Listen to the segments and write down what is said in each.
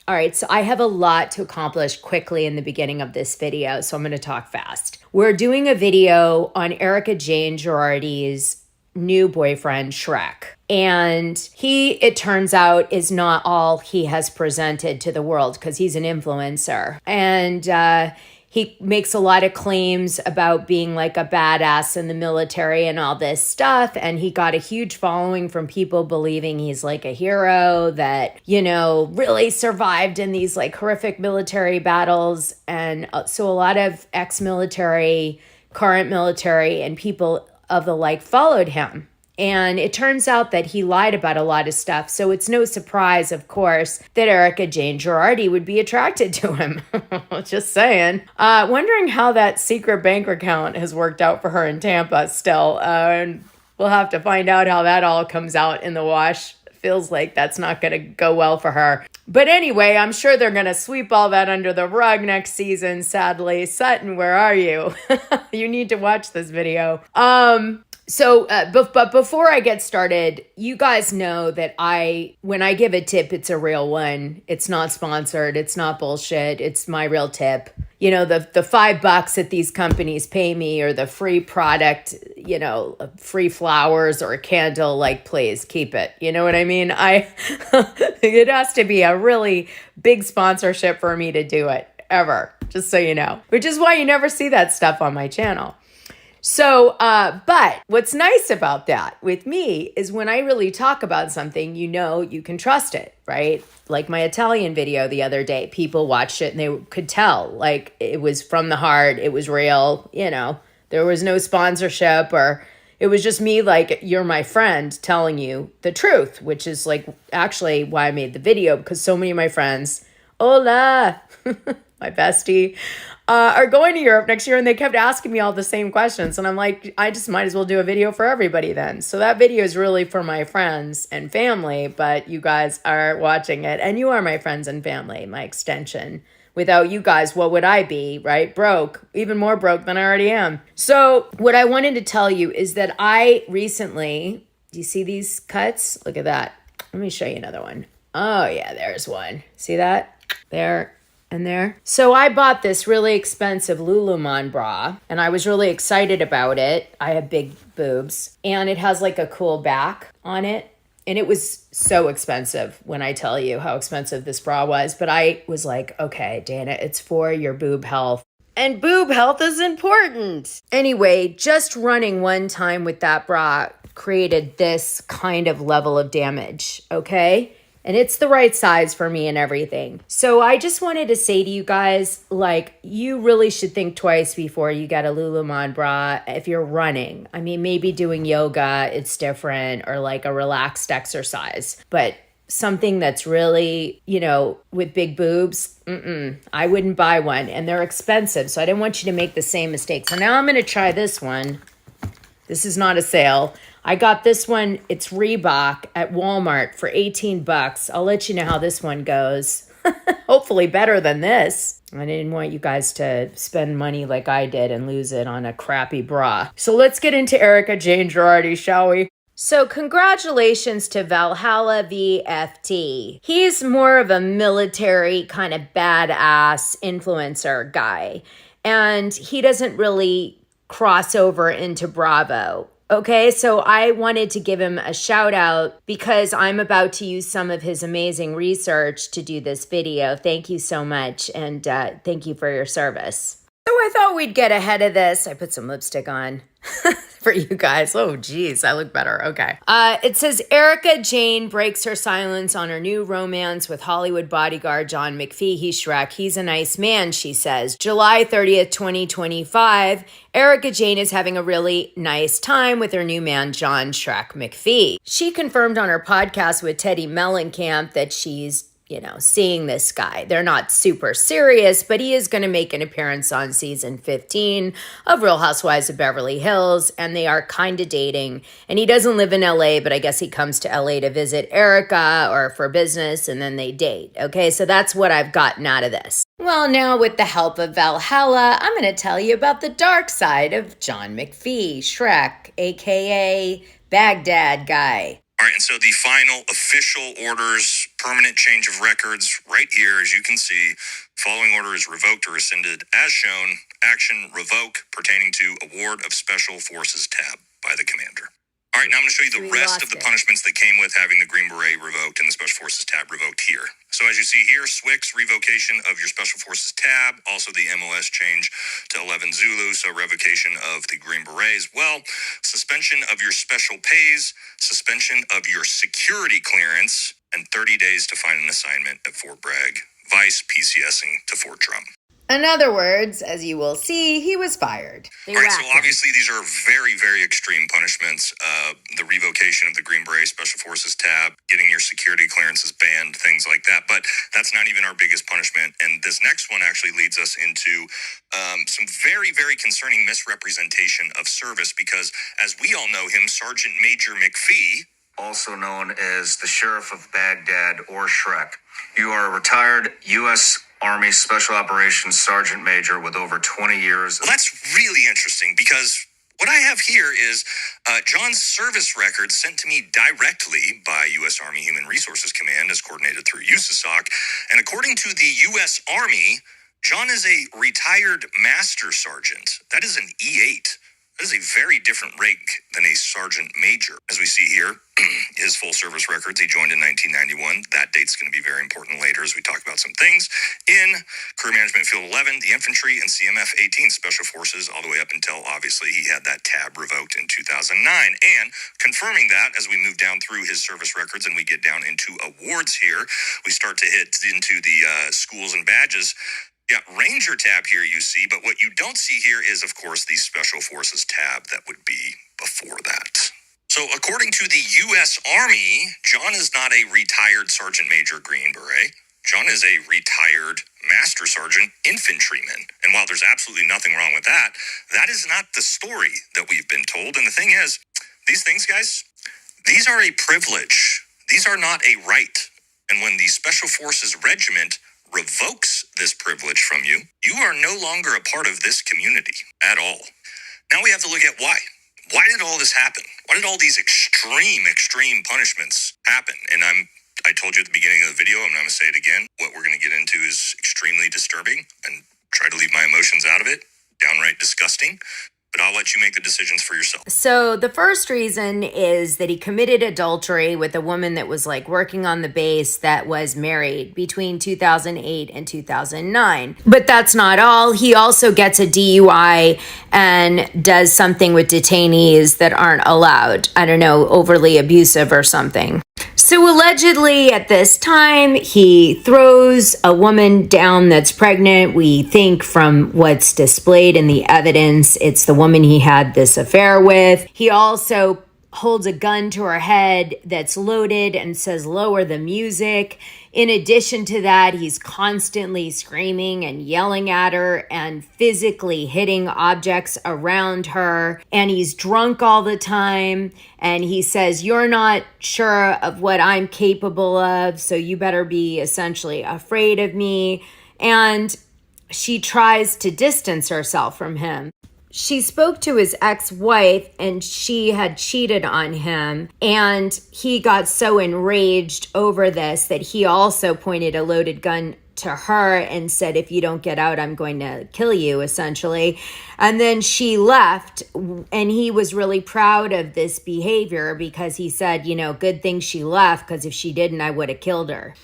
All right, so I have a lot to accomplish quickly in the beginning of this video, so I'm going to talk fast. We're doing a video on Erika Jayne Girardi's new boyfriend, Shrek. And he, it turns out, is not all he has presented to the world because he's an influencer. And he makes a lot of claims about being like a badass in the military and all this stuff. And he got a huge following from people believing he's like a hero that, you know, really survived in these like horrific military battles. And so a lot of ex-military, current military, and people of the like followed him. And it turns out that he lied about a lot of stuff. So it's no surprise, of course, that Erika Jayne Girardi would be attracted to him. Just saying. Wondering how that secret bank account has worked out for her in Tampa still. And we'll have to find out how that all comes out in the wash. Feels like that's not going to go well for her. But anyway, I'm sure they're going to sweep all that under the rug next season, sadly. Sutton, where are you? You need to watch this video. But before I get started, you guys know that when I give a tip, it's a real one. It's not sponsored. It's not bullshit. It's my real tip. You know, the $5 that these companies pay me or the free product, you know, free flowers or a candle, like, please keep it. You know what I mean? It has to be a really big sponsorship for me to do it ever, just so you know, which is why you never see that stuff on my channel. So, but what's nice about that with me is when I really talk about something, you know, you can trust it, right? Like my Italian video the other day, people watched it and they could tell like it was from the heart. It was real. You know, there was no sponsorship or it was just me like, you're my friend telling you the truth, which is like actually why I made the video because so many of my friends, hola, my bestie, are going to Europe next year and they kept asking me all the same questions. And I'm like, I just might as well do a video for everybody then. So that video is really for my friends and family, but you guys are watching it and you are my friends and family, my extension. Without you guys, what would I be, right? Broke, even more broke than I already am. So what I wanted to tell you is that I recently, do you see these cuts? Look at that. Let me show you another one. Oh yeah, there's one. See that? There. And there. So I bought this really expensive Lululemon bra and I was really excited about it. I have big boobs and it has like a cool back on it. And it was so expensive when I tell you how expensive this bra was. But I was like, okay, Dana, it's for your boob health. And boob health is important. Anyway, just running one time with that bra created this kind of level of damage, okay? And it's the right size for me and everything. So I just wanted to say to you guys, like, you really should think twice before you get a Lululemon bra if you're running. I mean, maybe doing yoga, it's different, or like a relaxed exercise. But something that's really, you know, with big boobs, I wouldn't buy one. And they're expensive, so I didn't want you to make the same mistake. So now I'm going to try this one. This is not a sale. I got this one, it's REVOKED at Walmart for $18. I'll let you know how this one goes. Hopefully better than this. I didn't want you guys to spend money like I did and lose it on a crappy bra. So let's get into Erika Jayne Girardi, shall we? So congratulations to ValhallaVFT. He's more of a military kind of badass influencer guy. And he doesn't really cross over into Bravo. Okay, so I wanted to give him a shout out because I'm about to use some of his amazing research to do this video. Thank you so much, and thank you for your service. So I thought we'd get ahead of this. I put some lipstick on for you guys. Oh, geez, I look better. Okay. It says, Erika Jayne breaks her silence on her new romance with Hollywood bodyguard John McPhee. He's Shrek. He's a nice man, she says. July 30th, 2025, Erika Jayne is having a really nice time with her new man, John Shrek McPhee. She confirmed on her podcast with Teddy Mellencamp that she's seeing this guy. They're not super serious, but he is going to make an appearance on season 15 of Real Housewives of Beverly Hills, and they are kind of dating. And he doesn't live in LA, but I guess he comes to LA to visit Erika or for business, and then they date. Okay, so that's what I've gotten out of this. Well, now with the help of Valhalla, I'm going to tell you about the dark side of John McPhee, Shrek, aka Baghdad Guy. All right, and so the final official orders, permanent change of records, right here, as you can see, following order is revoked or rescinded as shown. Action revoke pertaining to award of Special Forces tab by the commander. All right, now I'm going to show you the rest of the punishments that came with having the Green Beret revoked and the Special Forces tab revoked here. So as you see here, SWIC's revocation of your Special Forces tab, also the MOS change to 11 Zulu, so revocation of the Green Berets. Well, suspension of your special pays, suspension of your security clearance, and 30 days to find an assignment at Fort Bragg. Vice PCSing to Fort Drum. In other words, as you will see, he was fired. All right, so obviously these are very, very extreme punishments. The revocation of the Green Beret Special Forces tab, getting your security clearances banned, things like that. But that's not even our biggest punishment. And this next one actually leads us into some very, very concerning misrepresentation of service because, as we all know him, Sergeant Major McPhee, also known as the Sheriff of Baghdad or Shrek. You are a retired U.S. Army Special Operations Sergeant Major with over 20 years. Well, that's really interesting because what I have here is John's service record sent to me directly by U.S. Army Human Resources Command as coordinated through USASOC. And according to the U.S. Army, John is a retired Master Sergeant. That is an E8. That is a very different rank than a Sergeant Major. As we see here, his full service records, he joined in 1991. That date's going to be very important later as we talk about some things. In Career Management Field 11, the Infantry, and CMF 18, Special Forces, all the way up until, obviously, he had that tab revoked in 2009. And confirming that, as we move down through his service records and we get down into awards here, we start to hit into the schools and badges. Yeah, Ranger tab here you see, but what you don't see here is, of course, the Special Forces tab that would be before that. So according to the U.S. Army, John is not a retired Sergeant Major Green Beret. John is a retired Master Sergeant Infantryman. And while there's absolutely nothing wrong with that, that is not the story that we've been told. And the thing is, these things, guys, these are a privilege. These are not a right. And when the Special Forces Regiment revokes this privilege from you, you are no longer a part of this community at all. Now we have to look at why. Why did all this happen? Why did all these extreme punishments happen? And I told you at the beginning of the video, I'm going to say it again. What we're going to get into is extremely disturbing and try to leave my emotions out of it. Downright disgusting. But I'll let you make the decisions for yourself. So the first reason is that he committed adultery with a woman that was like working on the base that was married between 2008 and 2009. But that's not all. He also gets a DUI and does something with detainees that aren't allowed. I don't know, overly abusive or something. So allegedly at this time, he throws a woman down that's pregnant. We think from what's displayed in the evidence, it's the woman he had this affair with. He also holds a gun to her head that's loaded and says, "Lower the music." In addition to that, he's constantly screaming and yelling at her and physically hitting objects around her. And he's drunk all the time. And he says, "You're not sure of what I'm capable of, so you better be essentially afraid of me." And she tries to distance herself from him. She spoke to his ex-wife and she had cheated on him, and he got so enraged over this that he also pointed a loaded gun to her and said, "If you don't get out, I'm going to kill you," essentially. And then she left, and he was really proud of this behavior because he said, good thing she left, because if she didn't, I would have killed her.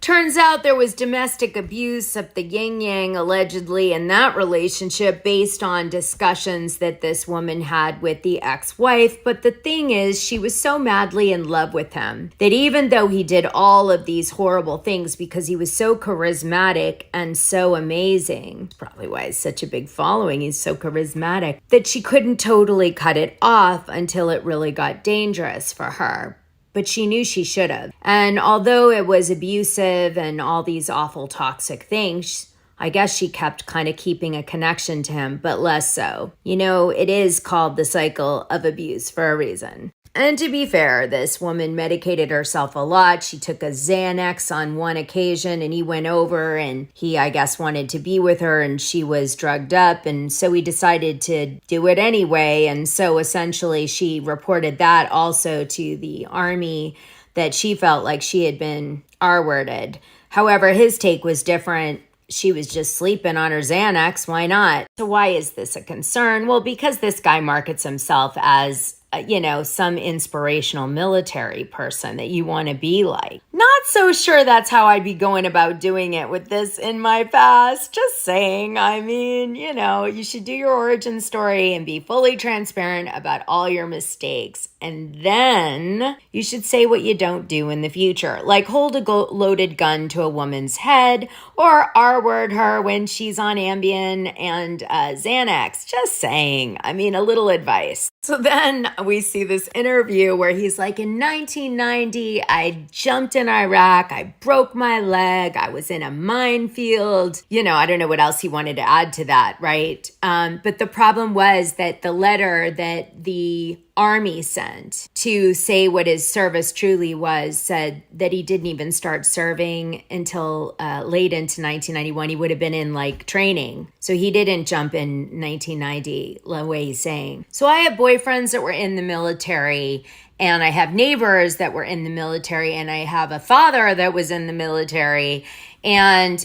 Turns out there was domestic abuse of the yin-yang allegedly in that relationship based on discussions that this woman had with the ex-wife. But the thing is, she was so madly in love with him that even though he did all of these horrible things because he was so charismatic and so amazing, probably why he's such a big following, he's so charismatic, that she couldn't totally cut it off until it really got dangerous for her. But she knew she should have. And although it was abusive and all these awful toxic things, I guess she kept kind of keeping a connection to him, but less so. It is called the cycle of abuse for a reason. And to be fair, this woman medicated herself a lot. She took a Xanax on one occasion and he went over and he, I guess, wanted to be with her and she was drugged up. And so he decided to do it anyway. And so essentially she reported that also to the Army, that she felt like she had been R-worded. However, his take was different. She was just sleeping on her Xanax. Why not? So why is this a concern? Well, because this guy markets himself as some inspirational military person that you want to be like. Not so sure that's how I'd be going about doing it with this in my past. Just saying. I mean, you should do your origin story and be fully transparent about all your mistakes. And then you should say what you don't do in the future, like hold a loaded gun to a woman's head or R-word her when she's on Ambien and Xanax. Just saying. I mean, a little advice. So then we see this interview where he's like, in 1990, I jumped in Iraq. I broke my leg. I was in a minefield. I don't know what else he wanted to add to that, right? But the problem was that the letter that the Army sent to say what his service truly was said that he didn't even start serving until late into 1991. He would have been in training. So he didn't jump in 1990, the way he's saying. So I have boyfriends that were in the military, and I have neighbors that were in the military, and I have a father that was in the military. And,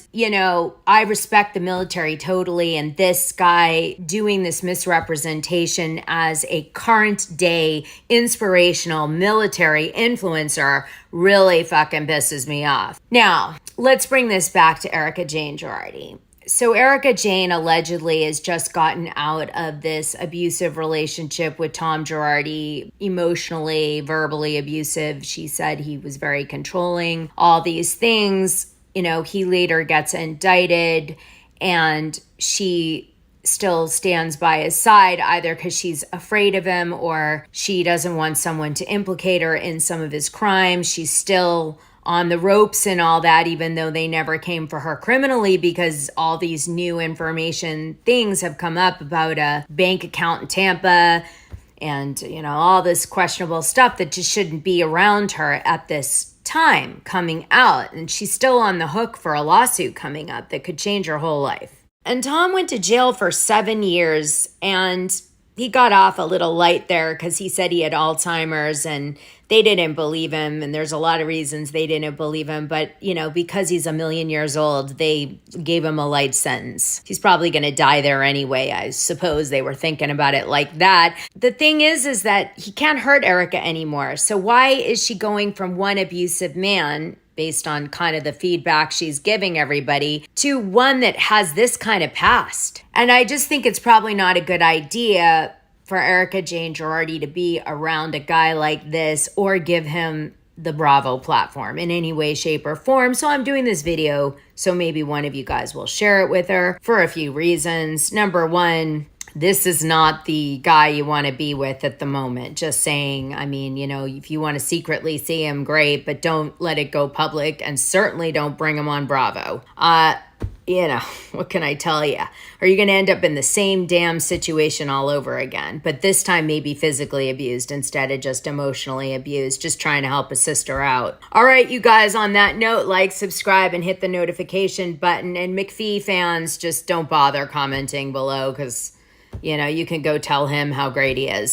I respect the military totally. And this guy doing this misrepresentation as a current day inspirational military influencer really fucking pisses me off. Now, let's bring this back to Erika Jayne Girardi. So Erika Jayne allegedly has just gotten out of this abusive relationship with Tom Girardi, emotionally, verbally abusive. She said he was very controlling, all these things. He later gets indicted and she still stands by his side, either because she's afraid of him or she doesn't want someone to implicate her in some of his crimes. She's still on the ropes and all that, even though they never came for her criminally, because all these new information things have come up about a bank account in Tampa and, all this questionable stuff that just shouldn't be around her at this time coming out. And she's still on the hook for a lawsuit coming up that could change her whole life. And Tom went to jail for 7 years and he got off a little light there because he said he had Alzheimer's and they didn't believe him. And there's a lot of reasons they didn't believe him. But, because he's a million years old, they gave him a light sentence. He's probably going to die there anyway. I suppose they were thinking about it like that. The thing is that he can't hurt Erika anymore. So why is she going from one abusive man, based on kind of the feedback she's giving everybody, to one that has this kind of past? And I just think it's probably not a good idea for Erika Jayne Girardi to be around a guy like this or give him the Bravo platform in any way, shape, or form. So I'm doing this video so maybe one of you guys will share it with her for a few reasons. Number one, this is not the guy you want to be with at the moment. Just saying, I mean, if you want to secretly see him, great, but don't let it go public and certainly don't bring him on Bravo. What can I tell you? Are you going to end up in the same damn situation all over again? But this time maybe physically abused instead of just emotionally abused, just trying to help a sister out. All right, you guys, on that note, like, subscribe, and hit the notification button. And McPhee fans, just don't bother commenting below because, you can go tell him how great he is.